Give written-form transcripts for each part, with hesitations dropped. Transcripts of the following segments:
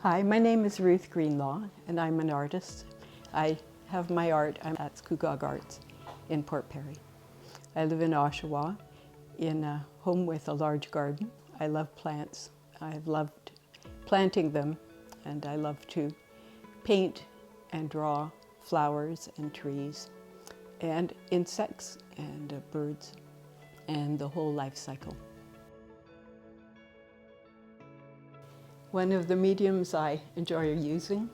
Hi, my name is Ruth Greenlaw and I'm an artist. I have my art, I'm at Scugog Arts in Port Perry. I live in Oshawa in a home with a large garden. I love plants. I've loved planting them, and I love to paint and draw flowers and trees and insects and birds and the whole life cycle. One of the mediums I enjoy using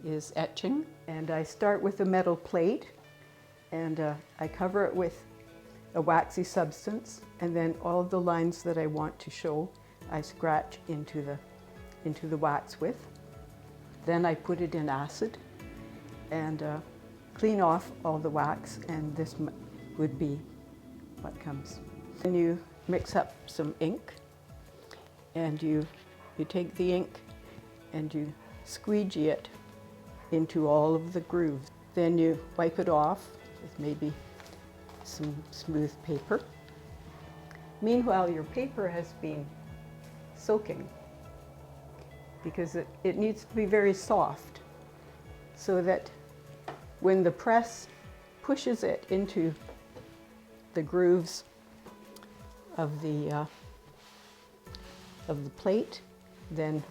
is etching, and I start with a metal plate and I cover it with a waxy substance, and then all the lines that I want to show I scratch into the wax with. Then I put it in acid and clean off all the wax, and this would be what comes. Then you mix up some ink, and you take the ink and you squeegee it into all of the grooves. Then you wipe it off with maybe some smooth paper. Meanwhile, your paper has been soaking because it needs to be very soft so that when the press pushes it into the grooves of the plate, then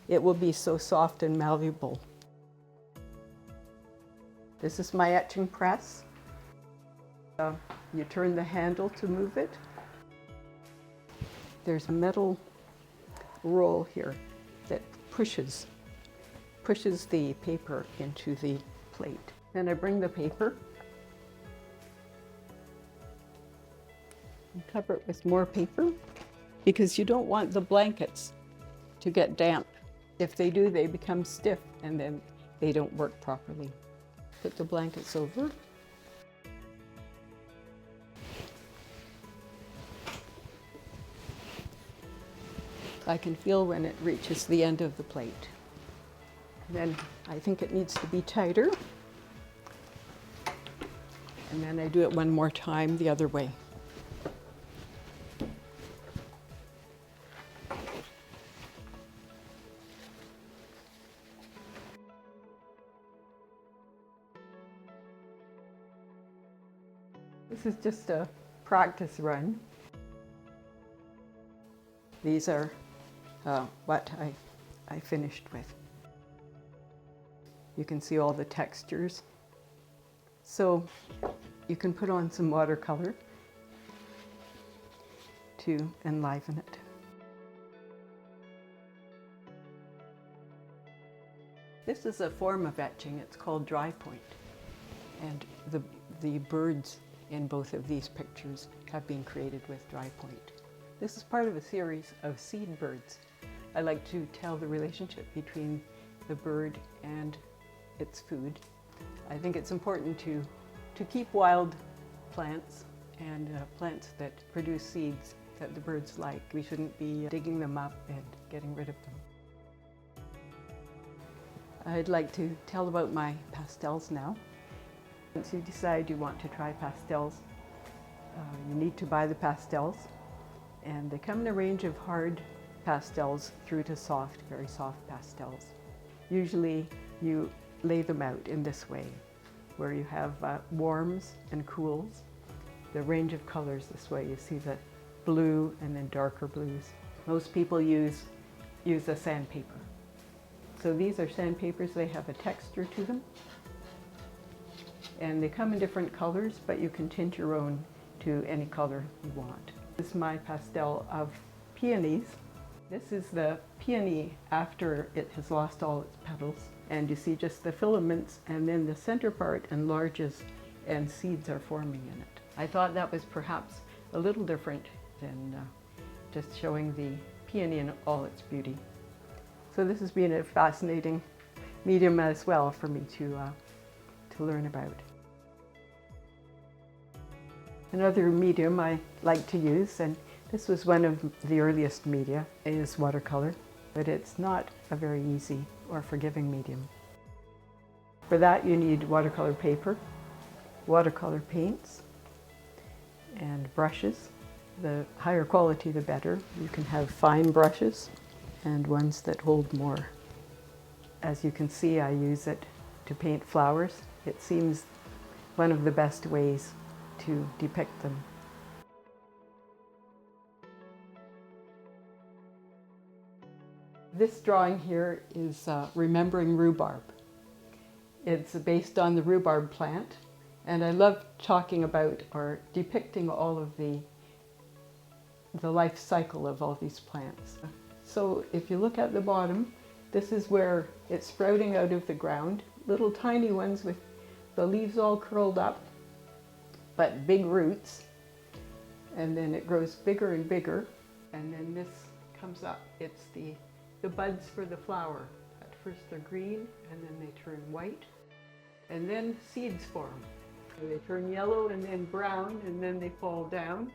it will be so soft and malleable. This is my etching press. You turn the handle to move it. There's a metal roll here that pushes the paper into the plate. Then I bring the paper and cover it with more paper, because you don't want the blankets to get damp. If they do, they become stiff and then they don't work properly. Put the blankets over. I can feel when it reaches the end of the plate. Then I think it needs to be tighter. And then I do it one more time the other way. This is just a practice run. These are what I finished with. You can see all the textures. So you can put on some watercolor to enliven it. This is a form of etching. It's called dry point. And the birds in both of these pictures have been created with dry point. This is part of a series of seed birds. I like to tell the relationship between the bird and its food. I think it's important to keep wild plants and plants that produce seeds that the birds like. We shouldn't be digging them up and getting rid of them. I'd like to tell about my pastels now. Once you decide you want to try pastels, you need to buy the pastels, and they come in a range of hard pastels through to soft, very soft pastels. Usually you lay them out in this way, where you have warms and cools, the range of colors this way. You see the blue and then darker blues. Most people use a sandpaper. So these are sandpapers. They have a texture to them. And they come in different colors, but you can tint your own to any color you want. This is my pastel of peonies. This is the peony after it has lost all its petals. And you see just the filaments, and then the center part enlarges and seeds are forming in it. I thought that was perhaps a little different than just showing the peony in all its beauty. So this has been a fascinating medium as well for me to learn about. Another medium I like to use, and this was one of the earliest media, is watercolor, but it's not a very easy or forgiving medium. For that you need watercolor paper, watercolor paints, and brushes. The higher quality the better. You can have fine brushes and ones that hold more As you can see, I use it to paint flowers. It seems one of the best ways to depict them. This drawing here is Remembering Rhubarb. It's based on the rhubarb plant, and I love talking about or depicting all of the life cycle of all these plants. So if you look at the bottom, this is where it's sprouting out of the ground, little tiny ones with the leaves all curled up, but big roots. And then it grows bigger and bigger, and then this comes up. It's the buds for the flower. At first they're green, and then they turn white, and then seeds form. So they turn yellow and then brown, and then they fall down,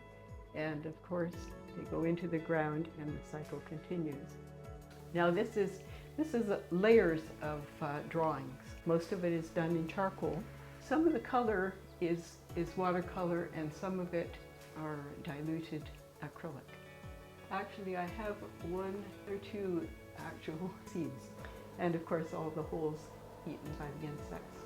and of course they go into the ground, and the cycle continues. Now this is layers of drawings. Most of it is done in charcoal. Some of the color is watercolor, and some of it are diluted acrylic. Actually, I have one or two actual seeds, and of course all the holes eaten by the insects.